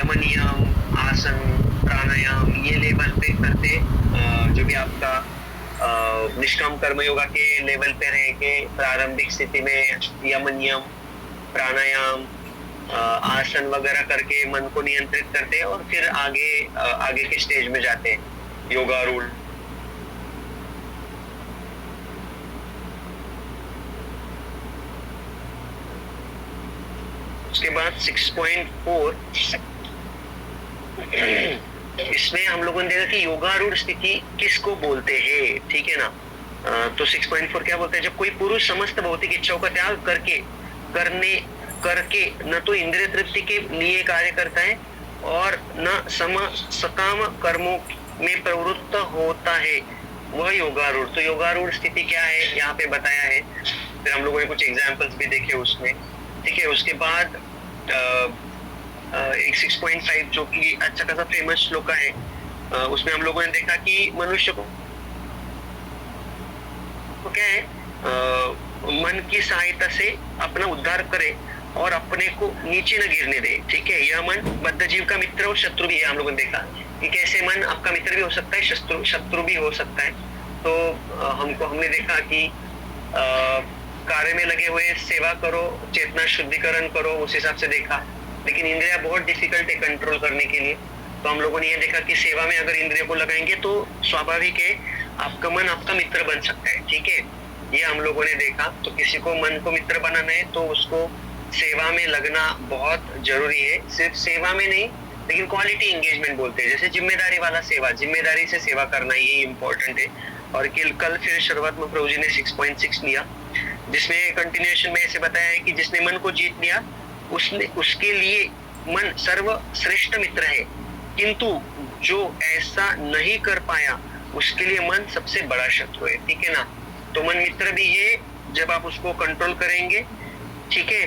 यम नियम, आसन, प्राणायाम ये लेवल पे करते जो भी आपका निष्काम कर्म योगा के लेवल पे रह के प्रारंभिक स्थिति में यम नियम, प्राणायाम, आसन वगैरह करके मन को नियंत्रित करते हैं और फिर आगे के स्टेज में जाते हैं योगारूढ़। उसके बाद 6.4 इसमें हम लोगों ने देखा कि योगारूढ़ स्थिति किसको बोलते हैं, ठीक है ना। तो 6.4 क्या बोलते हैं, जब कोई पुरुष समस्त भौतिक इच्छाओं का त्याग करके न तो इंद्रिय तृप्ति के लिए कार्य करता है और न सकाम कर्मों में प्रवृत्त होता है, वह योगारूढ़। तो योगारूढ़ स्थिति क्या है यहाँ पे बताया है, फिर हम लोगों ने कुछ एग्जाम्पल्स भी देखे उसमें, ठीक है। उसके बाद एक 6.5 जो कि अच्छा खासा फेमस श्लोक है, उसमें हम लोगों ने देखा कि मनुष्य को क्या है, मन की सहायता से अपना उद्धार करे और अपने को नीचे न गिरने दे, ठीक है। यह मन बद्ध जीव का मित्र और शत्रु भी है। हम लोगों ने देखा कि कैसे मन आपका मित्र भी हो सकता है, शत्रु भी हो सकता है। तो हमने देखा कि कार्य में लगे हुए सेवा करो, चेतना शुद्धिकरण करो, उस हिसाब से देखा। लेकिन इंद्रिया बहुत डिफिकल्ट है कंट्रोल करने के लिए, तो हम लोगों ने ये देखा कि सेवा में अगर इंद्रियों को लगाएंगे तो स्वाभाविक है आपका मन आपका मित्र बन सकता है, ठीक है। ये हम लोगों ने देखा। तो किसी को मन को मित्र बनाना है तो उसको सेवा में लगना बहुत जरूरी है। सिर्फ सेवा में नहीं, लेकिन क्वालिटी एंगेजमेंट बोलते हैं, जैसे जिम्मेदारी वाला सेवा, जिम्मेदारी से सेवा करना, ये इम्पोर्टेंट है। और कल फिर शुरुआत में प्रभु जी ने 6.6 लिया, जिसमें कंटिन्यूएशन में ऐसे बताया है कि जिसने मन को जीत लिया उसके लिए मन सर्वश्रेष्ठ मित्र है, किंतु जो ऐसा नहीं कर पाया उसके लिए मन सबसे बड़ा शत्रु है, ठीक है ना। तो मन मित्र भी है जब आप उसको कंट्रोल करेंगे, ठीक है।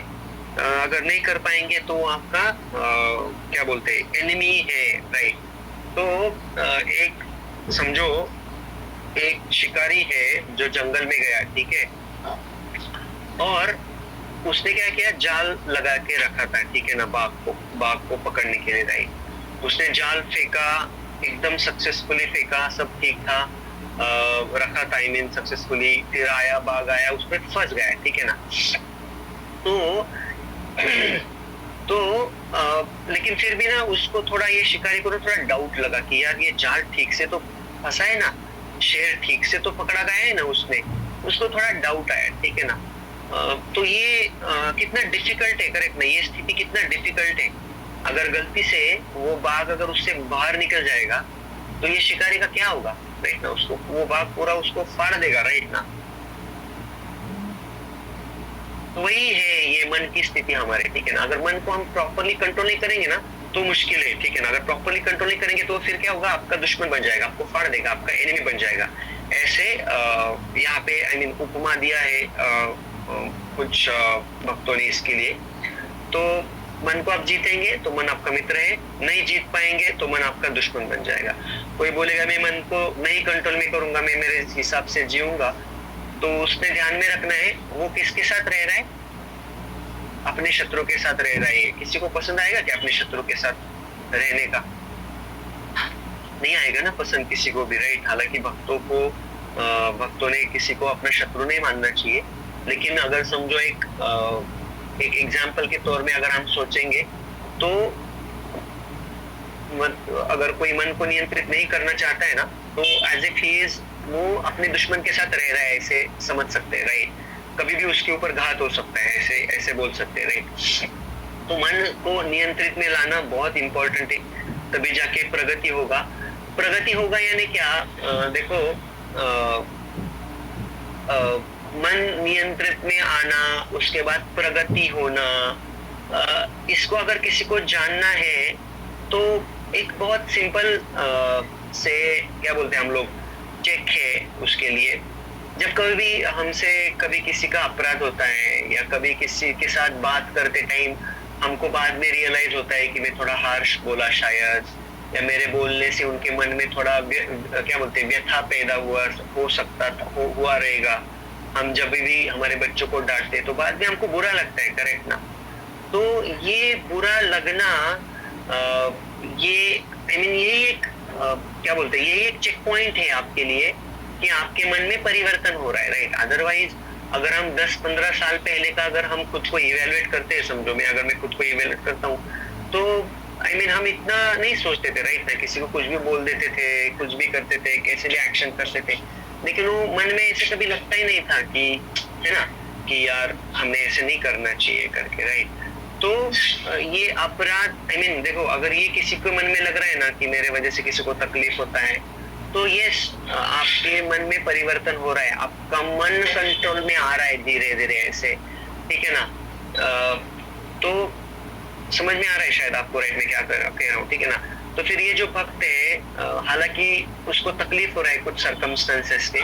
अगर नहीं कर पाएंगे तो आपका क्या बोलते हैं, एनिमी है, राइट। तो एक समझो एक शिकारी है जो जंगल में गया, ठीक है, और उसने क्या किया, जाल लगा के रखा था, ठीक है ना, बाघ को पकड़ने के लिए, राइट। उसने जाल फेंका, एकदम सक्सेसफुली फेंका, सब ठीक था, रखा था, आई मीन सक्सेसफुली। फिर आया बाघ, आया उसमें फंस गया, ठीक है ना। तो लेकिन फिर भी ना उसको थोड़ा, ये शिकारी को थोड़ा डाउट लगा कि यार ये जाल ठीक से तो फंसा है ना, शेर ठीक से तो पकड़ा गया है ना, उसको थोड़ा डाउट आया, ठीक है ना। तो ये कितना डिफिकल्ट है, करेक्ट ना, ये स्थिति कितना डिफिकल्ट है। अगर गलती से वो बाघ अगर उससे बाहर निकल जाएगा तो ये शिकारी का क्या होगा, राइट ना, उसको वो बाघ पूरा उसको फाड़ देगा, राइट ना। तो वही है ये मन की स्थिति हमारे, ठीक है ना। अगर मन को हम प्रॉपरली कंट्रोल नहीं करेंगे ना तो मुश्किल है, ठीक है ना। अगर प्रॉपरली कंट्रोल नहीं करेंगे तो फिर क्या होगा, आपका दुश्मन बन जाएगा, आपको फाड़ देगा, आपका एनिमी बन जाएगा। ऐसे यहाँ पे आई मीन उपमा दिया है कुछ भक्तों ने इसके लिए। तो मन को आप जीतेंगे तो मन आपका मित्र है, नहीं जीत पाएंगे तो मन आपका दुश्मन बन जाएगा। कोई बोलेगा मैं मन को नहीं कंट्रोल में करूंगा, मैं मेरे हिसाब से जीऊंगा, तो उसने ध्यान में रखना है वो किसके साथ रह रहा है, अपने शत्रु के साथ रह रहा है। किसी को पसंद आएगा क्या अपने शत्रु के साथ रहने का? नहीं आएगा ना पसंद किसी को भी, राइट। हालांकि भक्तों ने किसी को अपना शत्रु नहीं मानना चाहिए, लेकिन अगर समझो एक एग्जाम्पल के तौर में अगर हम सोचेंगे तो अगर कोई मन को नियंत्रित नहीं करना चाहता है ना, तो एज इफ ही इज वो अपने दुश्मन के साथ रह रहा है, ऐसे समझ सकते हैं, राइट। कभी भी उसके ऊपर घात हो सकता है, ऐसे बोल सकते हैं, राइट। तो मन को नियंत्रित में लाना बहुत इंपॉर्टेंट है, तभी जाके प्रगति होगा यानी क्या, देखो मन नियंत्रित में आना, उसके बाद प्रगति होना, इसको अगर किसी को जानना है तो एक बहुत सिंपल से क्या बोलते हैं हम लोग, चेक है उसके लिए। जब कभी किसी का अपराध होता है या कभी किसी के साथ बात करते टाइम हमको बाद में रियलाइज होता है कि मैं थोड़ा हार्श बोला शायद, या मेरे बोलने से उनके मन में थोड़ा क्या बोलते हैं व्यथा पैदा हुआ रहेगा। हम जब भी हमारे बच्चों को डांटते तो बाद में हमको बुरा लगता है, करेक्ट ना। तो ये बुरा लगना क्या बोलते हैं, ये एक चेक पॉइंट है आपके लिए कि आपके मन में परिवर्तन हो रहा है, राइट। अदरवाइज अगर हम 10-15 साल पहले का अगर हम खुद को इवेलुएट करते हैं, समझो मैं अगर मैं खुद को इवेलुएट करता हूँ तो हम इतना नहीं सोचते थे, राइट ना, किसी को कुछ भी बोल देते थे, कुछ भी करते थे, कैसे भी एक्शन करते थे, लेकिन वो मन में ऐसे कभी लगता ही नहीं था कि, है ना, कि यार हमने ऐसे नहीं करना चाहिए करके, राइट। तो ये अपराध देखो, अगर ये किसी को मन में लग रहा है ना कि मेरे वजह से किसी को तकलीफ होता है, तो ये आपके मन में परिवर्तन हो रहा है, आपका मन कंट्रोल में आ रहा है धीरे धीरे ऐसे, ठीक है ना। तो समझ में आ रहा है शायद आपको, राइट, मैं क्या कह रहा हूँ, ठीक है ना। तो फिर ये जो भक्त है, हालांकि उसको तकलीफ हो रहा है कुछ सर्कमस्टेंसेस से,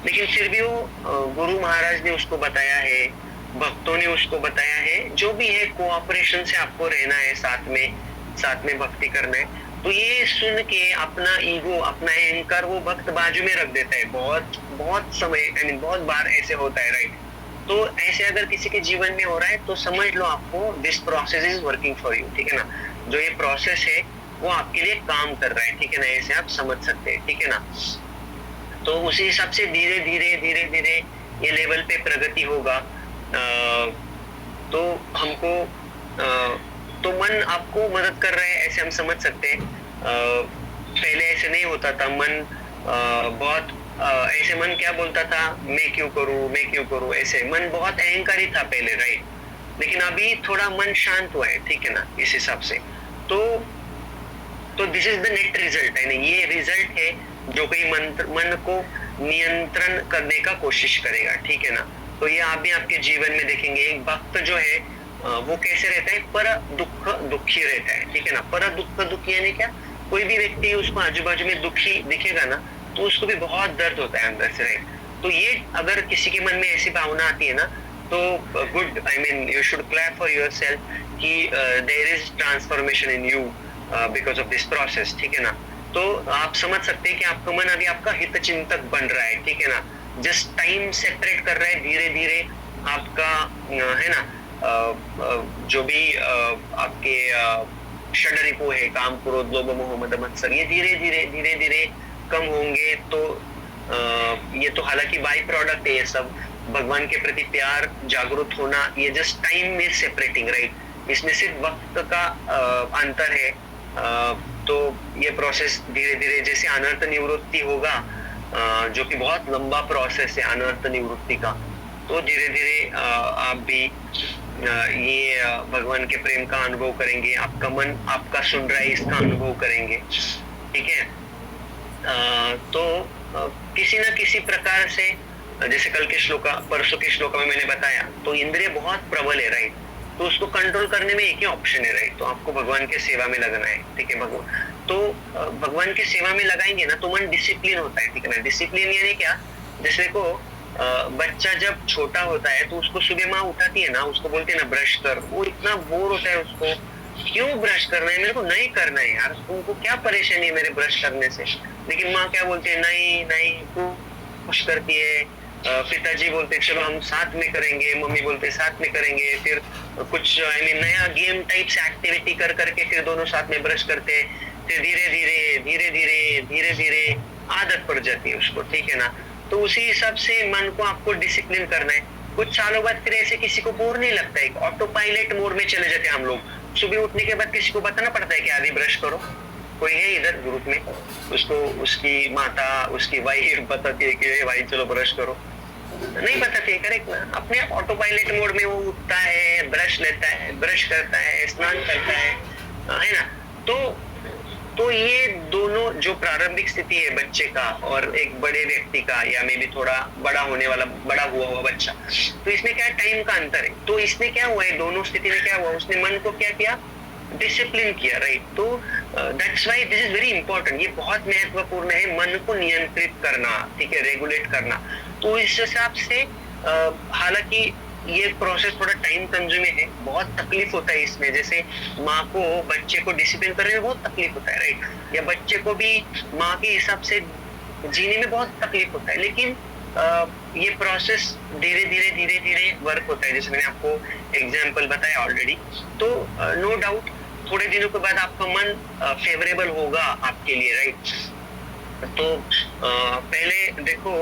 लेकिन फिर भी वो गुरु महाराज ने उसको बताया है, भक्तों ने उसको बताया है, जो भी है कोऑपरेशन से आपको रहना है, साथ में भक्ति करना है। तो ये सुन के अपना ईगो, अपना अहंकार वो भक्त बाजू में रख देता है। बहुत समय बहुत बार ऐसे होता है, राइट। तो ऐसे अगर किसी के जीवन में हो रहा है तो समझ लो आपको this process is working for you, ठीक है ना। जो ये प्रोसेस है वो आपके लिए काम कर रहा है, ठीक है ना, ऐसे आप समझ सकते हैं, ठीक है ना। तो उसी हिसाब से धीरे धीरे ये लेवल पे प्रगति होगा। तो हमको तो मन आपको मदद कर रहा है, ऐसे हम समझ सकते हैं। पहले ऐसे नहीं होता था, मन बहुत ऐसे मन क्या बोलता था, मैं क्यों करूं, ऐसे मन बहुत अहंकारी था पहले, राइट। लेकिन अभी थोड़ा मन शांत हुआ है, ठीक है ना, इस हिसाब से। तो this is the net result, है ना, ये रिजल्ट है जो कोई मन को नियंत्रण करने का कोशिश करेगा, ठीक है ना। तो ये आप भी आपके जीवन में देखेंगे, एक भक्त जो है वो कैसे रहता है, पर दुखी रहता है, ठीक है ना। पर दुखी यानी क्या, कोई भी व्यक्ति उसको आजू बाजू में दुखी दिखेगा ना, तो उसको भी बहुत दर्द होता है अंदर से, राइट। तो ये अगर किसी के मन में ऐसी भावना आती है ना, तो good, you should clap for yourself कि there is transformation in you because of this process, ठीक है ना। तो आप समझ सकते हैं कि आपका मन अभी आपका हित चिंतक बन रहा है, ठीक है ना। जस्ट टाइम सेपरेट कर रहा है धीरे धीरे आपका, है ना, जो भी आपके षडरिपु है, काम, क्रोध, लोभ, मोह, मद, मत्सर, ये धीरे धीरे कम होंगे। तो ये तो हालांकि बाई प्रोडक्ट है, ये सब भगवान के प्रति प्यार, जागरूक होना, ये just time is separating, right. इसमें सिर्फ वक्त का अंतर है। तो ये प्रोसेस धीरे धीरे, जैसे अनर्थ निवृत्ति होगा, जो कि बहुत लंबा प्रोसेस है अनर्थ निवृत्ति का, तो धीरे धीरे आप भी ये भगवान के प्रेम का अनुभव करेंगे, आपका मन आपका सुन रहा है इसका अनुभव करेंगे, ठीक है। तो किसी न किसी प्रकार से, जैसे कल के परसों के श्लोक में मैंने बताया, तो इंद्रिय बहुत प्रबल है, राइट। तो उसको कंट्रोल करने में एक ही ऑप्शन है, राइट। तो आपको भगवान के सेवा में लगना है, ठीक है। भगवान के सेवा में लगाएंगे ना, तो मन डिसिप्लिन होता है, ठीक है ना। डिसिप्लिन यानी क्या, जैसे को बच्चा जब छोटा होता है तो उसको सुबह माँ उठाती है ना, उसको बोलते है ना ब्रश कर, वो इतना बोर होता है, उसको क्यों ब्रश करना है, मेरे को नहीं करना है यार, तुमको क्या परेशानी है मेरे ब्रश करने से। लेकिन माँ क्या बोलती है, नहीं तू खुश करती है। पिताजी बोलते चलो हम साथ में करेंगे, मम्मी बोलते साथ में करेंगे, फिर कुछ नया गेम टाइप से एक्टिविटी कर करके फिर दोनों साथ में ब्रश करते हैं। फिर धीरे धीरे आदत पड़ जाती है उसको, ठीक है ना। तो उसी हिसाब से मन को आपको डिसिप्लिन करना है। कुछ सालों बाद फिर ऐसे किसी को बोर नहीं लगता है, ऑटो पायलट मोड में चले जाते हैं हम लोग। सुबह उठने के बाद किसी को बताना पड़ता है कि आदि ब्रश करो। कोई है इधर ग्रुप में, उसको उसकी माता, उसकी वाइफ बताती है कि भाई चलो ब्रश करो, नहीं बताती है, करेक्ट ना। अपने आप ऑटो पायलट मोड में वो उठता है, ब्रश लेता है, ब्रश करता है, स्नान करता है ना। तो ये दोनों जो प्रारंभिक स्थिति है बच्चे का और एक बड़े व्यक्ति का, या मे भी थोड़ा बड़ा हुआ हुआ बच्चा, तो इसमें क्या टाइम का अंतर है। तो इसमें क्या हुआ है, दोनों स्थिति में क्या हुआ, उसने मन को क्या किया, डिसिप्लिन किया, राइट। तो that's why this is very important, ये बहुत महत्वपूर्ण है, मन को नियंत्रित करना, ठीक है, रेगुलेट करना। तो इस हिसाब से हालांकि ये प्रोसेस थोड़ा टाइम कंज्यूमिंग है, बहुत तकलीफ होता है इसमें। जैसे माँ को बच्चे को डिसिप्लिन करने में बहुत तकलीफ होता है, राइट, या बच्चे को भी माँ के हिसाब से जीने में बहुत तकलीफ होता है। लेकिन ये प्रोसेस धीरे धीरे वर्क होता है, जैसे मैंने आपको एग्जाम्पल बताया ऑलरेडी। तो नो डाउट थोड़े दिनों के बाद आपका मन फेवरेबल होगा आपके लिए, राइट। तो पहले देखो,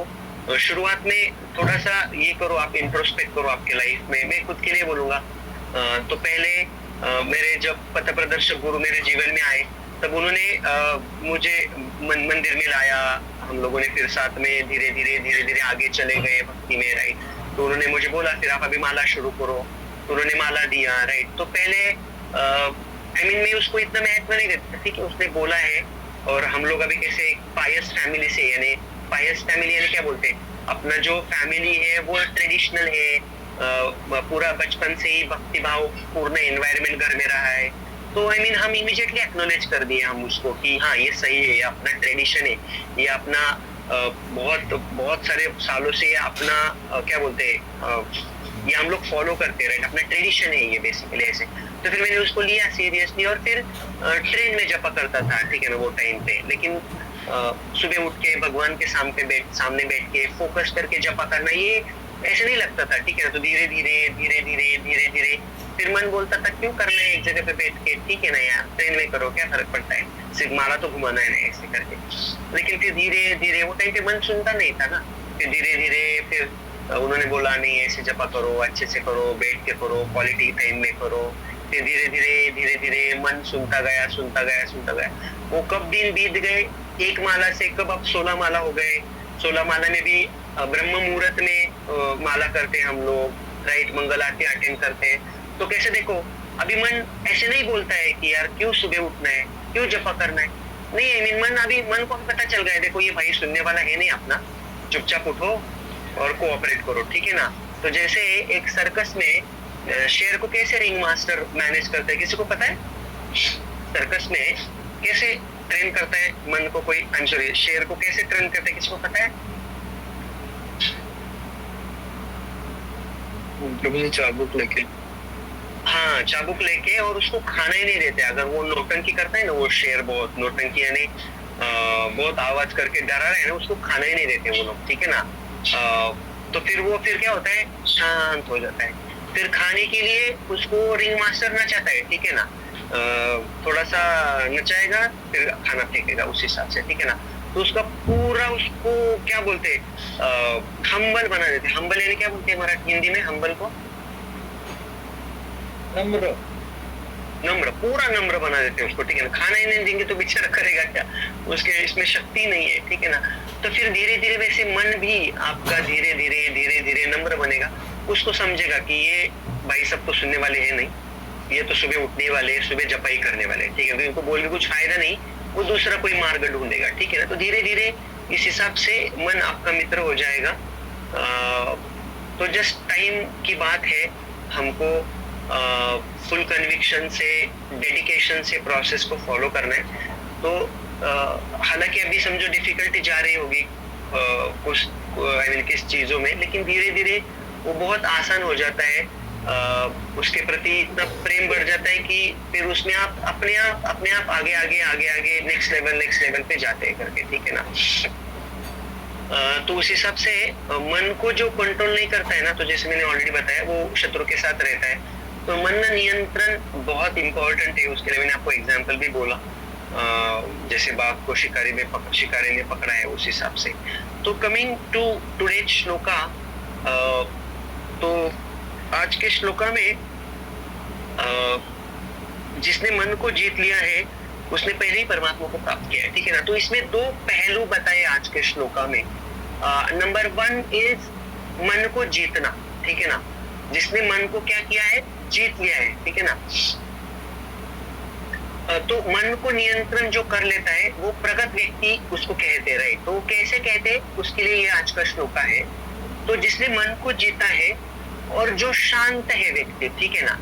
शुरुआत में थोड़ा सा ये करो, आप इंट्रोस्पेक्ट करो आपके लाइफ में। मैं खुद के लिए बोलूंगा, तो पहले मेरे जब पथ प्रदर्शक गुरु मेरे जीवन में आए, तब उन्होंने मुझे मंदिर में लाया। हम लोगों ने फिर साथ में धीरे धीरे आगे चले गए भक्ति में, राइट। तो उन्होंने मुझे बोला फिर आप अभी माला शुरू करो, तो उन्होंने माला दिया, राइट। तो पहले मैं उसको इतना महत्व नहीं देता, ठीक है, उसने बोला है। और हम लोग अभी कैसे पायस फैमिली से, यानी पायस फैमिली यानी क्या बोलते हैं, अपना जो फैमिली है वो ट्रेडिशनल है, पूरा बचपन से ही भक्ति भाव पूर्ण एनवायरमेंट घर में रहा है। तो हम इमीडिएटली एक्नॉलेज कर दिए हम उसको कि हाँ ये सही है, ये अपना ट्रेडिशन है, ये अपना बहुत सारे सालों से अपना क्या बोलते हैं, ये हम लोग फॉलो करते हैं, अपना ट्रेडिशन है ये बेसिकली ऐसे। तो फिर मैंने उसको लिया सीरियसली, और फिर ट्रेन में जपा करता था, ठीक है ना, वो टाइम पे। लेकिन सुबह उठ के भगवान के सामने बैठ के फोकस करके जपा करना, ये ऐसे नहीं लगता था, ठीक है ना। तो धीरे धीरे फिर मन बोलता था क्यों करना है एक जगह पे बैठ के, ठीक है ना यार, ट्रेन में करो, क्या फर्क पड़ता है, सिर्फ माला तो घुमाना है ना, ऐसे करके। लेकिन फिर धीरे धीरे वो टाइम पे मन सुनता नहीं था ना। फिर धीरे धीरे फिर उन्होंने बोला नहीं ऐसे जपा करो, अच्छे से करो, बैठ के करो, क्वालिटी टाइम में करो। फिर धीरे धीरे मन सुनता गया। वो कब दिन बीत गए, एक माला से कब अब 16 माला हो गए। 16 माला में भी ब्रह्म मुहूर्त में माला करते हम लोग, राइट, मंगल आरती अटेंड करते हैं। तो कैसे देखो, अभी मन ऐसे नहीं बोलता है कि यार क्यों सुबह उठना है, क्यों जपा करना है, नहीं। मन को पता चल गया है, देखो ये भाई सुनने वाला है नहीं अपना, चुपचाप उठो और कोऑपरेट करो, ठीक है ना। तो जैसे एक सर्कस में शेर को कैसे रिंग मास्टर मैनेज करता है, किसी को पता है? सर्कस में कैसे ट्रेन करता है मन को कोई, शेर को कैसे ट्रेन करता है, किसी को पता है? चाबुक लेके, हाँ चाबुक लेके, और उसको खाना ही नहीं देते। अगर वो नौटंकी करता है ना, वो शेर बहुत नौटंकी यानी बहुत आवाज करके डरा रहे हैं ना, उसको खाना ही नहीं देते वो लोग, ठीक है ना। तो फिर क्या होता है, शांत हो जाता है। फिर खाने के लिए उसको रिंग मास्टर नचाता है, ठीक है ना, थोड़ा सा नचाएगा, फिर खाना फेंकेगा उस हिसाब से, ठीक है ना। तो उसका पूरा, उसको क्या बोलते हैं, हम्बल बना देते। हम्बल यानी क्या बोलते हैं मराठी हिंदी में हम्बल को? नम्र, पूरा नम्र बना देते हैं उसको, ठीक है ना। खाना ही नहीं देंगे तो बेचारा करेगा क्या, उसके इसमें शक्ति नहीं है, ठीक है ना। तो फिर धीरे धीरे वैसे मन भी आपका धीरे धीरे नम्र बनेगा। उसको समझेगा कि ये भाई सब तो सुनने वाले हैं नहीं, ये तो सुबह उठने वाले, सुबह जपाई करने वाले, ठीक है, क्योंकि उनको बोल के कुछ फायदा नहीं, वो दूसरा कोई मार्ग ढूंढेगा, ठीक है ना। तो धीरे धीरे इस हिसाब से मन आपका मित्र हो जाएगा। तो जस्ट टाइम की बात है, हमको फुल कन्विक्शन से, डेडिकेशन से प्रोसेस को फॉलो करना है। तो हालांकि अभी समझो डिफिकल्टी जा रही होगी कुछ किस चीजों में, लेकिन धीरे धीरे वो बहुत आसान हो जाता है। उसके प्रति इतना प्रेम बढ़ जाता है कि फिर उसमें आप अपने आप आगे नेक्स्ट लेवल पे जाते हैं करके, ठीक है ना। तो उस हिसाब से मन को जो कंट्रोल नहीं करता है ना, तो जैसे मैंने ऑलरेडी बताया, वो शत्रु के साथ रहता है। तो मन नियंत्रण बहुत इंपॉर्टेंट है। उसके लिए मैंने आपको एग्जाम्पल भी बोला, जैसे बाघ को शिकारी ने पकड़ा है, उस हिसाब से। तो कमिंग टू टुडे श्लोका, तो आज के श्लोका में जिसने मन को जीत लिया है उसने पहले ही परमात्मा को प्राप्त किया है, ठीक है ना। तो इसमें 2 पहलू बताए आज के श्लोका में। नंबर 1 इज मन को जीतना, ठीक है ना। जिसने मन को क्या किया है, जीत लिया है, ठीक है ना। तो मन को नियंत्रण जो कर लेता है वो प्रगत व्यक्ति उसको कहते, राइट। तो कैसे कहते, उसके लिए ये आज का श्लोका है। तो जिसने मन को जीता है और जो शांत है व्यक्ति, ठीक है ना,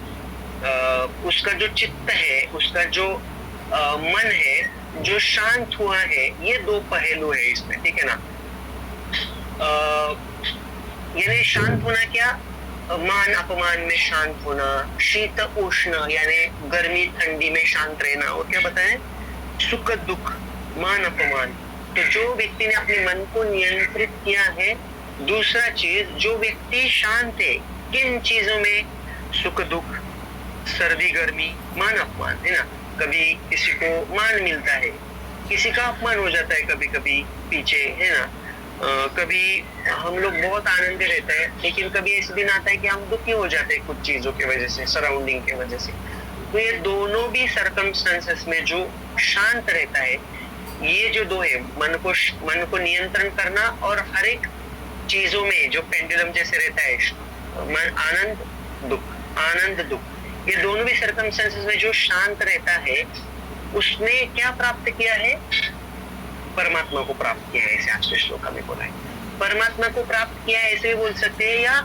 उसका जो चित्त है, उसका जो मन है, जो शांत हुआ है, ये 2 पहलू है इसमें, ठीक है ना। यानी शांत होना क्या, मान अपमान में शांत होना, शीत उष्ण यानी गर्मी ठंडी में शांत रहना, और क्या बताएं, सुख दुख, मान अपमान। तो जो व्यक्ति ने अपने मन को नियंत्रित किया है, दूसरा चीज, जो व्यक्ति शांत है किन चीजों में, सुख दुख, सर्दी गर्मी, मान अपमान, है ना। कभी किसी को मान मिलता है, किसी का अपमान हो जाता है कभी कभी पीछे, है ना। कभी हम लोग बहुत आनंदी रहते हैं, लेकिन कभी ऐसे दिन आता है कि हम दुखी हो जाते हैं कुछ चीजों की वजह से, सराउंडिंग की वजह से। तो ये दोनों भी सर्कमस्टेंसेस में जो शांत रहता है, ये जो दो है, मन को नियंत्रण करना और हर एक चीजों में जो पेंडुलम जैसे रहता है, आनंद दुख, ये दोनों भी सर्कमस्टेंसेस में जो शांत रहता है, उसने क्या प्राप्त किया है? परमात्मा को प्राप्त किया है। ऐसे आज के श्लोक में बोला है, परमात्मा को प्राप्त किया है ऐसे भी बोल सकते हैं, या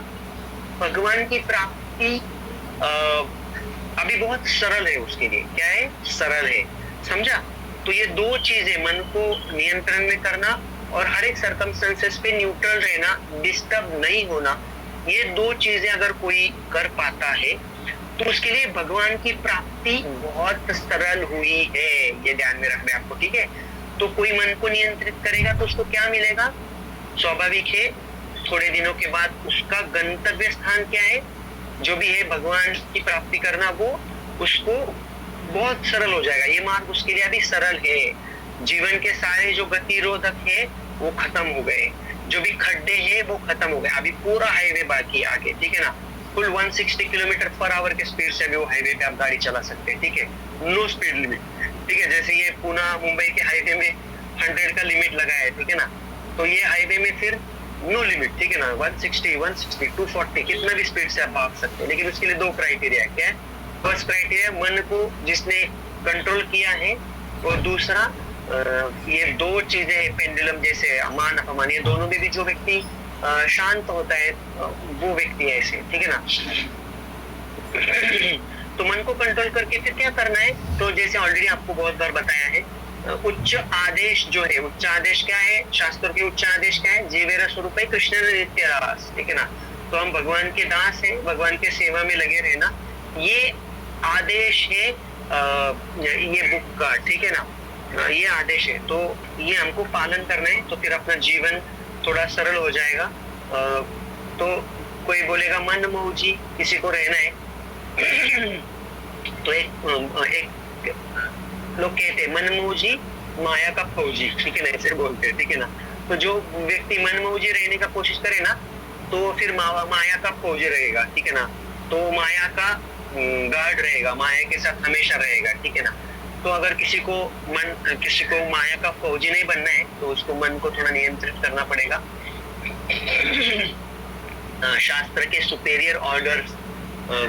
भगवान की प्राप्ति अभी बहुत सरल है उसके लिए। क्या है? सरल है, समझा। तो ये दो चीजें, मन को नियंत्रण में करना और हर एक सर्कमस्टेंसेस पे न्यूट्रल रहना, डिस्टर्ब नहीं होना, ये दो चीजें अगर कोई कर पाता है तो उसके लिए भगवान की प्राप्ति बहुत सरल हुई है। ये ध्यान में रखना है आपको, ठीक है। तो कोई मन को नियंत्रित करेगा तो उसको क्या मिलेगा? स्वाभाविक है, थोड़े दिनों के बाद उसका गंतव्य स्थान क्या है, जो भी है भगवान की प्राप्ति करना, वो उसको बहुत सरल हो जाएगा। ये मार्ग उसके लिए अभी सरल है। जीवन के सारे जो गतिरोधक है वो खत्म हो गए, जो भी खड्डे हैं वो खत्म हो गए। अभी पूरा हाईवे बाकी है आगे, ठीक है ना। फुल 160 किलोमीटर पर आवर के स्पीड से भी वो हाईवे पे आप गाड़ी चला सकते हैं, ठीक है। नो स्पीड लिमिट, ठीक है। जैसे ये पुणे मुंबई के हाईवे में 100 का लिमिट लगा है, ठीक है ना। तो ये हाईवे में फिर नो लिमिट, ठीक है ना। 160, 160, 240 कितना भी स्पीड से आप भाग सकते हैं, लेकिन उसके लिए दो क्राइटेरिया है। क्या है? फर्स्ट क्राइटेरिया, मन को जिसने कंट्रोल किया है, और दूसरा ये दो चीजें पेंडुलम जैसे मान अपमान, ये दोनों में भी जो व्यक्ति शांत होता है वो व्यक्ति है ऐसे, ठीक है ना। तो मन को कंट्रोल करके फिर क्या करना है? तो जैसे ऑलरेडी आपको बहुत बार बताया है, उच्च आदेश जो है, उच्च आदेश क्या है? शास्त्र के उच्च आदेश क्या है? जीवेर स्वरूप है कृष्ण नित्य रास, ठीक है ना। तो हम भगवान के दास है, भगवान के सेवा में लगे रहना, ये आदेश है ये बुक का, ठीक है ना। ये आदेश है, तो ये हमको पालन करना है, तो फिर अपना जीवन थोड़ा सरल हो जाएगा। तो कोई बोलेगा मन मौजी, किसी को रहना है तो एक लोग कहते हैं मन मौजी माया का फौजी, ठीक है ना, ऐसे बोलते हैं, ठीक है ना। तो जो व्यक्ति मन मौजी रहने का कोशिश करे ना, तो फिर माया का फौजी रहेगा, ठीक है ना। तो माया का गार्ड रहेगा, माया के साथ हमेशा रहेगा, ठीक है ना। तो अगर किसी को माया का फौजी नहीं बनना है, तो उसको मन को थोड़ा नियंत्रित करना पड़ेगा। शास्त्र के सुपेरियर ऑर्डर्स,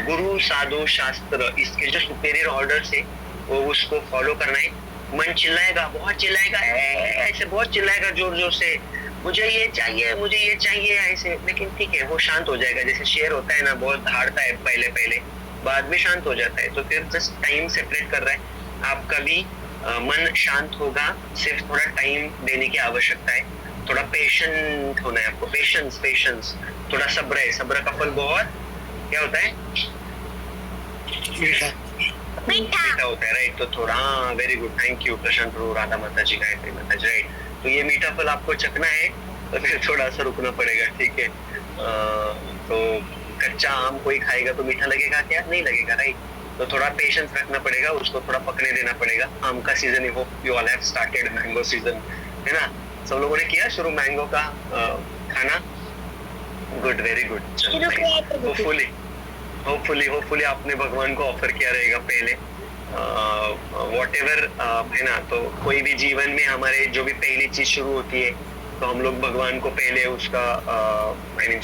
गुरु साधु शास्त्र, इसके जो सुपेरियर ऑर्डर्स है वो उसको फॉलो करना है। मन चिल्लाएगा, बहुत चिल्लाएगा, ऐसे बहुत चिल्लाएगा जोर जोर से, मुझे ये चाहिए, मुझे ये चाहिए, ऐसे, लेकिन ठीक है वो शांत हो जाएगा। जैसे शेर होता है ना, बहुत धाड़ता है पहले, बाद में शांत हो जाता है। तो फिर जस्ट टाइम सेपरेट कर रहा है। आपका भी मन शांत होगा, सिर्फ थोड़ा टाइम देने की आवश्यकता है, थोड़ा पेशेंट होना है आपको, पेशेंस, थोड़ा सब्र है। सब्र का फल बहुत क्या होता है? मीठा होता है, राइट। तो थोड़ा, वेरी गुड, थैंक यू प्रशांत प्रभु, राधा माता जी, गायत्री माता जी, राइट। तो ये मीठा फल आपको चखना है, तो फिर थोड़ा सा रुकना पड़ेगा, ठीक है। तो कच्चा आम कोई खाएगा तो मीठा लगेगा क्या? नहीं लगेगा, राइट। तो थोड़ा पेशेंस रखना पड़ेगा, उसको थोड़ा पकने देना पड़ेगा। आम का season, hope you all have started mango season, है ना। सब लोगों ने किया शुरू मैंगो का खाना? Good, very good. होपफुली आपने भगवान को ऑफर किया रहेगा पहले, व्हाटएवर, है ना। तो कोई भी जीवन में हमारे जो भी पहली चीज शुरू होती है, तो हम लोग भगवान को पहले उसका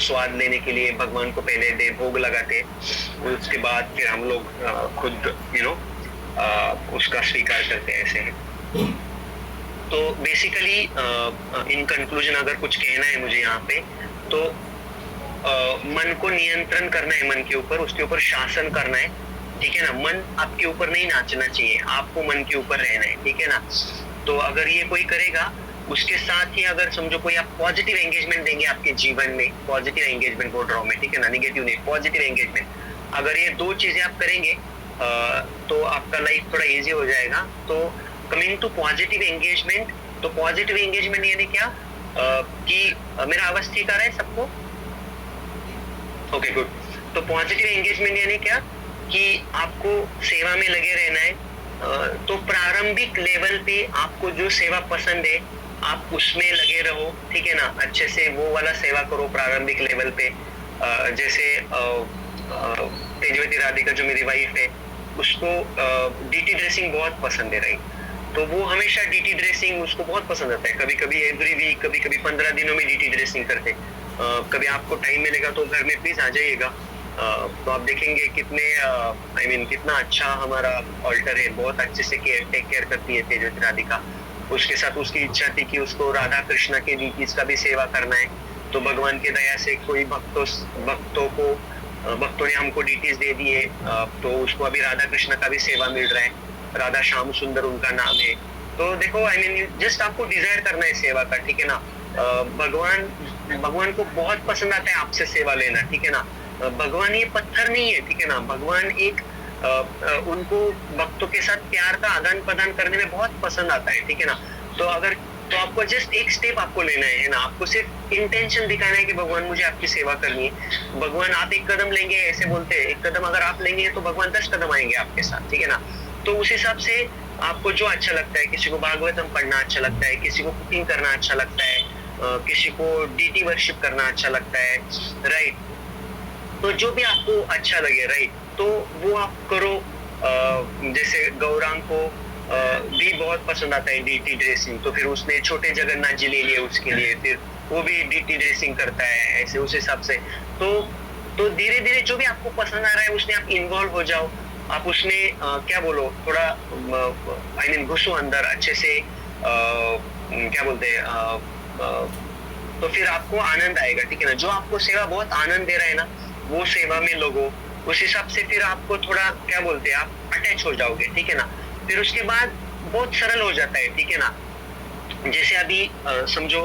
स्वाद लेने के लिए भगवान को पहले दे भोग लगाते, उसके बाद फिर हम लोग खुद उसका स्वीकार करते हैं, ऐसे है। तो बेसिकली इन कंक्लूजन अगर कुछ कहना है मुझे यहाँ पे, तो मन को नियंत्रण करना है, मन के ऊपर, उसके ऊपर शासन करना है, ठीक है ना। मन आपके ऊपर नहीं नाचना चाहिए, आपको मन के ऊपर रहना है, ठीक है ना। तो अगर ये कोई करेगा, उसके साथ ही अगर समझो कोई आप पॉजिटिव एंगेजमेंट देंगे आपके जीवन में, पॉजिटिव एंगेजमेंट बोल रहा हूँ मैं, ठीक है ना, निगेटिव नहीं, पॉजिटिव एंगेजमेंट, अगर ये दो चीजें आप करेंगे तो आपका लाइफ थोड़ा इजी हो जाएगा। तो कमिंग टू पॉजिटिव एंगेजमेंट, तो पॉजिटिव एंगेजमेंट यानी क्या कि मेरा आवाज ठीक आ रहा है सबको? Okay, good. तो पॉजिटिव एंगेजमेंट यानी क्या कि आपको सेवा में लगे रहना है, तो प्रारंभिक लेवल पे आपको जो सेवा पसंद है आप उसमें लगे रहो, ठीक है ना, अच्छे से वो वाला सेवा करो प्रारंभिक लेवल पे। जैसे तेजवती राधिका जो मेरी वाइफ है उसको डीटी ड्रेसिंग बहुत पसंद है, राइट, तो वो हमेशा डीटी ड्रेसिंग उसको बहुत पसंद आता है। कभी कभी एवरी वीक, कभी कभी 15 दिनों में डीटी ड्रेसिंग करते। कभी आपको टाइम मिलेगा तो घर में प्लीज आ जाइएगा। तो आप देखेंगे कितने कितना अच्छा हमारा ऑल्टर है, बहुत अच्छे से टेक केयर करती है तेजवती राधिका। उसके साथ उसकी इच्छा थी कि उसको राधा कृष्णा के डीटीज का भी सेवा करना है, तो भगवान की दया से कोई भक्तों ने हमको डीटीज दे दिए, तो उसको अभी राधा कृष्ण का भी सेवा मिल रहा है। राधा श्याम सुंदर उनका नाम है। तो देखो जस्ट आपको डिजायर करना है सेवा का, ठीक है ना। भगवान को बहुत पसंद आता है आपसे सेवा लेना, ठीक है ना। भगवान ये पत्थर नहीं है, ठीक है ना। भगवान एक उनको भक्तों के साथ प्यार का आदान प्रदान करने में बहुत पसंद आता है, ठीक है ना। तो आपको जस्ट एक स्टेप आपको लेना है ना, आपको सिर्फ इंटेंशन दिखाना है कि भगवान मुझे आपकी सेवा करनी है। भगवान आप एक कदम लेंगे, ऐसे बोलते हैं, एक कदम अगर आप लेंगे तो भगवान 10 कदम आएंगे आपके साथ, ठीक है ना। तो उस हिसाब से आपको जो अच्छा लगता है, किसी को भागवतम पढ़ना अच्छा लगता है, किसी को कुकिंग करना अच्छा लगता है, किसी को डीटी वर्शिप करना अच्छा लगता है, राइट। तो जो भी आपको अच्छा लगे, राइट, तो वो आप करो। जैसे गौरांग को भी बहुत पसंद आता है डीटी ड्रेसिंग, तो फिर उसने छोटे जगन्नाथ जी ले लिए उसके लिए, फिर वो भी डीटी ड्रेसिंग करता है, ऐसे उस हिसाब से। तो धीरे धीरे जो भी आपको पसंद आ रहा है उसमें आप इन्वॉल्व हो जाओ। आप उसमें क्या बोलो, थोड़ा घुसो अंदर अच्छे से, क्या बोलते हैं, तो फिर आपको आनंद आएगा, ठीक है ना। जो आपको सेवा बहुत आनंद दे रहा है ना, वो सेवा में लोगो, उस हिसाब से फिर आपको थोड़ा क्या बोलते हैं, आप अटैच हो जाओगे, ठीक है ना। फिर उसके बाद बहुत सरल हो जाता है, ठीक है ना। जैसे अभी समझो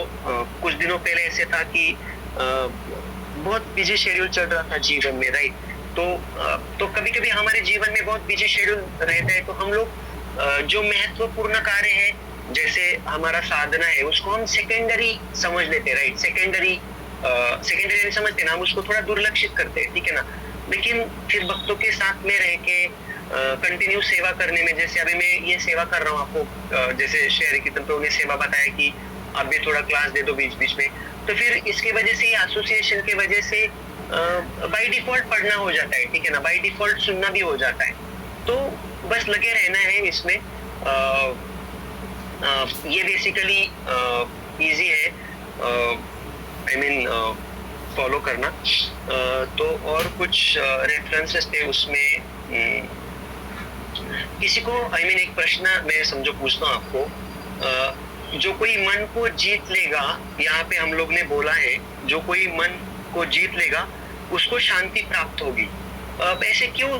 कुछ दिनों पहले ऐसे था कि बहुत बिजी शेड्यूल चल रहा था जीवन में, राइट। तो कभी कभी हमारे जीवन में बहुत बिजी शेड्यूल रहता है, तो हम लोग जो महत्वपूर्ण कार्य है, जैसे हमारा साधना है, उसको हम सेकेंडरी समझ लेते हैं, राइट। सेकेंडरी नहीं समझते ना, हम उसको थोड़ा दुर्लक्षित करते हैं, ठीक है ना। लेकिन फिर भक्तों के साथ में रह के कंटिन्यू सेवा करने में, जैसे अभी मैं ये सेवा कर रहा हूँ आपको, जैसे शहरी कीर्तन प्रभु ने सेवा बताया कि आप भी थोड़ा क्लास दे दो बीच बीच में, तो फिर इसकी वजह से, एसोसिएशन की वजह से बाय डिफॉल्ट पढ़ना हो जाता है, ठीक है ना। बाय डिफॉल्ट सुनना भी हो जाता है। तो बस लगे रहना है इसमें। ये बेसिकली इजी है, फॉलो करना। तो और कुछ रेफरेंसेस थे उसमें। किसी को एक प्रश्न मैं समझो पूछता हूँ आपको। जो कोई मन को जीत लेगा, यहाँ पे हम लोग ने बोला है, जो कोई मन को जीत लेगा उसको शांति प्राप्त होगी। ऐसे क्यों,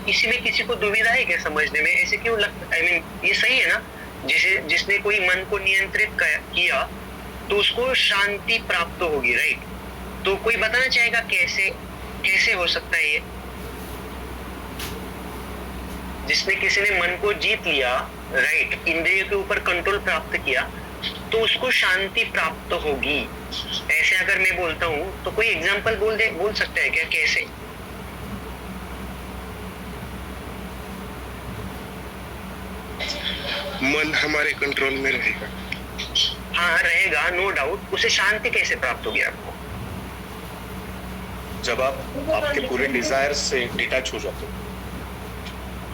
इसी में किसी को दुविधा है क्या समझने में? ऐसे क्यों लगता, ये सही है ना? जिसने कोई मन को नियंत्रित किया तो उसको शांति प्राप्त होगी, राइट। तो कोई बताना चाहेगा कैसे हो सकता है ये? जिसने किसी ने मन को जीत लिया, राइट, इंद्रियों के ऊपर कंट्रोल प्राप्त किया, तो उसको शांति प्राप्त होगी। ऐसे अगर मैं बोलता हूँ तो कोई एग्जांपल बोल सकता है क्या, कैसे? मन हमारे कंट्रोल में रहेगा। हाँ रहेगा, नो डाउट। उसे शांति कैसे प्राप्त होगी आपको? जब आप आपके पूरे डिजायर से डिटैच हो जाते हो।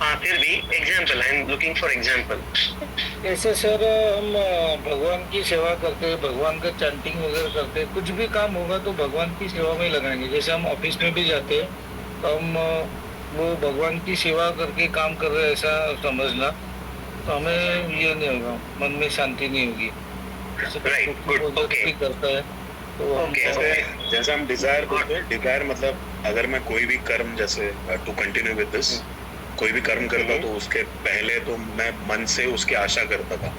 हाँ, फिर भी example, I am looking for example. ऐसे सर, हम भगवान की सेवा करते, भगवान का चैंटिंग वगैरह करते, कुछ भी काम होगा तो भगवान की सेवा में लगाएंगे। जैसे हम ऑफिस में भी जाते हैं तो हम वो भगवान की सेवा करके काम कर रहे हैं ऐसा समझना, तो हमें ये नहीं होगा, मन में शांति नहीं होगी। Right, good, okay. करता है तो जैसे हम डिजायर करते हैं, डिजायर मतलब अगर मैं कोई भी कर्म, जैसे टू कंटिन्यू विद दिस, कोई भी कर्म करता तो उसके पहले तो मैं मन से उसकी आशा करता था।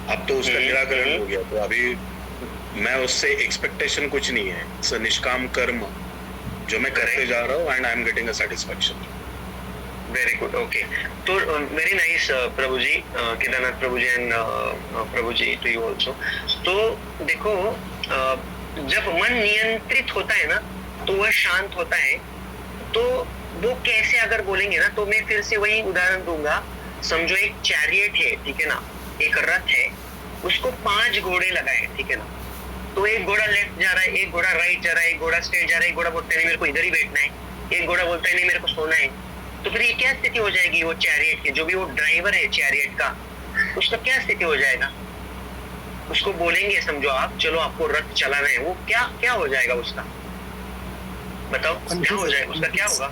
अब तो उसका निराकरण हो गया, तो अभी मैं उससे एक्सपेक्टेशन कुछ नहीं है। निष्काम कर्म जो मैं करते जा रहा हूँ, and I am getting a satisfaction. Very good, okay. तो very nice Prabhu ji, Kedarnath Prabhu ji and Prabhu ji to you also. तो देखो, जब मन नियंत्रित होता है ना तो वह शांत होता है। तो वो कैसे अगर बोलेंगे ना, तो मैं फिर से वही उदाहरण दूंगा समझो एक चैरियट है, ठीक है ना, एक रथ है, उसको 5 घोड़े लगाए, ठीक है ना, तो एक घोड़ा लेफ्ट जा रहा है, एक घोड़ा राइट जा रहा है, एक घोड़ा स्ट्रेट जा रहा है, एक घोड़ा बोलता है नहीं मेरे को इधर ही बैठना है, एक घोड़ा बोलता है नहीं मेरे को सोना है, तो फिर ये क्या स्थिति हो जाएगी वो चैरियट की, जो भी वो ड्राइवर है चैरियट का, उसका क्या स्थिति हो जाएगा? उसको बोलेंगे समझो आप, चलो आपको रथ चलाना है, वो क्या क्या हो जाएगा उसका? बताओ क्या हो जाएगा उसका? क्या होगा?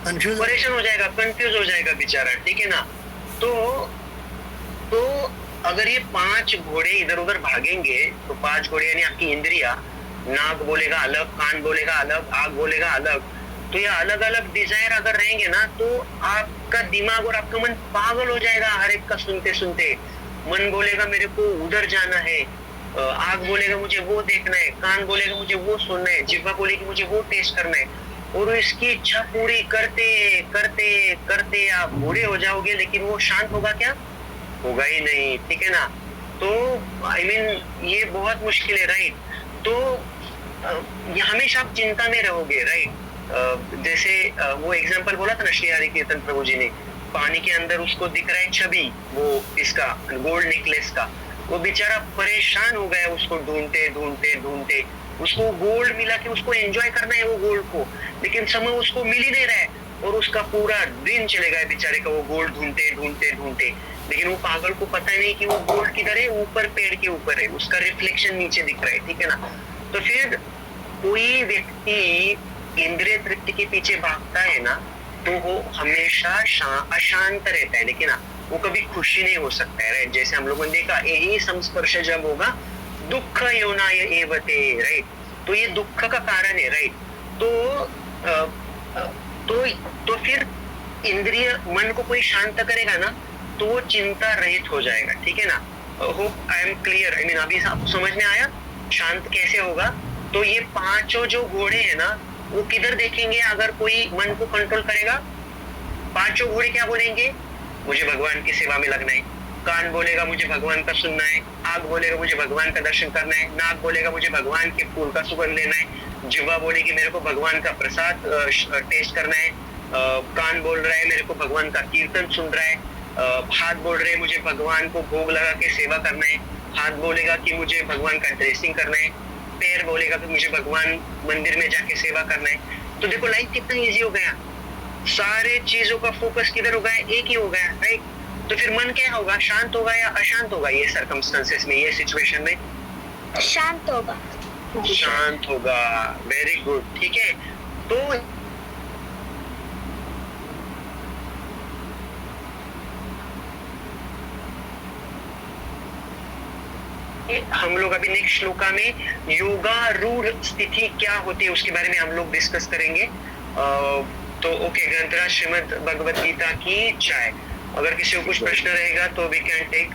परेशान हो जाएगा, कंफ्यूज हो जाएगा बेचारा, ठीक है ना। तो अगर ये 5 घोड़े इधर उधर भागेंगे, तो 5 घोड़े यानी आपकी इंद्रिया, नाक बोलेगा अलग, कान बोलेगा अलग, आंख बोलेगा अलग, तो ये अलग अलग डिजायर अगर रहेंगे ना, तो आपका दिमाग और आपका मन पागल हो जाएगा हर एक का सुनते सुनते। मन बोलेगा मेरे को उधर जाना है, आंख बोलेगा मुझे वो देखना है, कान बोलेगा मुझे वो सुनना है, जिह्वा बोलेगी मुझे वो टेस्ट करना है, और इसकी इच्छा पूरी करते करते करते आप बूढ़े हो जाओगे, लेकिन वो शांत होगा क्या? होगा ही नहीं, ठीक है ना। तो आई मीन ये बहुत मुश्किल है, राइट। तो हमेशा आप चिंता में रहोगे, राइट। जैसे वो एग्जांपल बोला था ना श्री हरि कीर्तन प्रभु जी ने, पानी के अंदर उसको दिख रहा है छवि वो इसका गोल्ड नेकलेस का, वो बेचारा परेशान हो गया उसको ढूंढते ढूंढते ढूंढते, उसको गोल्ड मिला कि उसको एंजॉय करना है वो गोल्ड को, लेकिन समय उसको मिल ही नहीं रहा है, और उसका पूरा दिन चले गया बेचारे का वो गोल्ड ढूंढते ढूंढते ढूंढते। लेकिन वो पागल को पता ही नहीं कि वो गोल्ड किधर है, ऊपर पेड़ के ऊपर है, उसका रिफ्लेक्शन नीचे दिख रहा है, ठीक है ना। तो फिर कोई व्यक्ति इंद्रिय तृप्ति के पीछे भागता है ना, तो वो हमेशा अशांत रहता है, लेकिन वो कभी खुशी नहीं हो सकता है, राइट। जैसे हम लोगों ने देखा, यही संस्पर्श जब होगा दुख योनाय एवते, राइट। तो ये दुख का कारण है, राइट। तो फिर इंद्रिय मन को कोई शांत करेगा ना, तो वो चिंता रहित हो जाएगा, ठीक है ना। Hope I am clear, I mean अभी आपको समझ में आया शांत कैसे होगा। तो ये 5 जो घोड़े हैं ना, वो किधर देखेंगे अगर कोई मन को कंट्रोल करेगा? 5 घोड़े क्या बोलेंगे? मुझे भगवान की सेवा में लगना है। कान बोलेगा मुझे भगवान का सुनना है, आंख बोलेगा मुझे भगवान का दर्शन करना है, नाक बोलेगा मुझे भगवान के फूल का सुगंध लेना है, जिह्वा बोलेगी मेरे को भगवान का प्रसाद टेस्ट करना है, कान बोल रहा है मेरे को भगवान का कीर्तन सुन रहा है, हाथ बोल रहे मुझे भगवान को भोग लगा के सेवा करना है, हाथ बोलेगा कि मुझे भगवान का ड्रेसिंग करना है, पैर बोलेगा कि मुझे भगवान मंदिर में जाके सेवा करना है। तो देखो लाइफ कितना इजी हो गया, सारे चीजों का फोकस किधर हो गया? एक ही हो गया, राइट। तो फिर मन क्या होगा? शांत होगा या अशांत होगा? ये सर्कमस्टेंसेस में, ये सिचुएशन में शांत होगा। शांत होगा। वेरी गुड, ठीक है। तो हम लोग अभी नेक्स्ट श्लोका में योगारूढ़ स्थिति क्या होती है उसके बारे में हम लोग डिस्कस करेंगे। तो ओके, ग्रंथराज श्रीमद् भगवद गीता की जय। अगर किसी को कुछ प्रश्न रहेगा तो वी कैन टेक,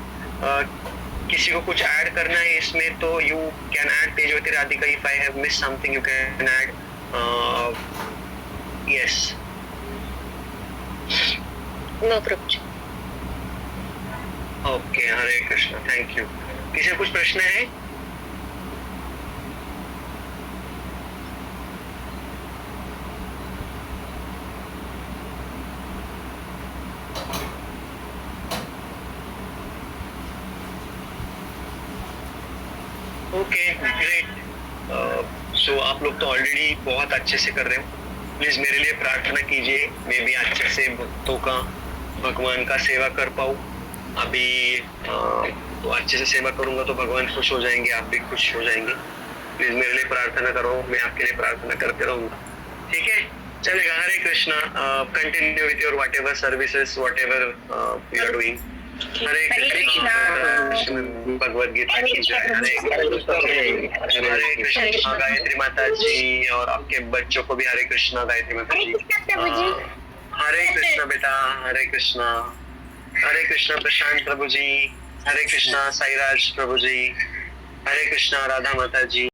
किसी को कुछ ऐड करना है इसमें तो you can add. Tejvati Radhika, if I have miss something you can add. Yes, no problem. Okay, Hare Krishna, thank you. किसी को कुछ प्रश्न है? Okay, great. सो आप लोग तो ऑलरेडी बहुत अच्छे से कर रहे हो। प्लीज मेरे लिए प्रार्थना कीजिए, मैं भी अच्छे से भक्तों का, भगवान का सेवा कर पाऊँ। अभी तो अच्छे से सेवा करूंगा तो भगवान खुश हो जाएंगे, आप भी खुश हो जाएंगे। प्लीज मेरे लिए प्रार्थना करो, मैं आपके लिए प्रार्थना करते रहूंगा, ठीक है? चलेगा। Hare Krishna. Continue with your whatever services, whatever you are doing. Hare Krishna. Bhagavad Gita की जय। हरे कृष्णा। गायत्री माता जी और आपके बच्चों को भी हरे कृष्णा, गायत्री माता जी। हरे कृष्णा बेटा, हरे कृष्णा। हरे कृष्णा प्रशांत प्रभु जी, हरे कृष्णा साईराज प्रभु जी, हरे कृष्णा राधा माता जी।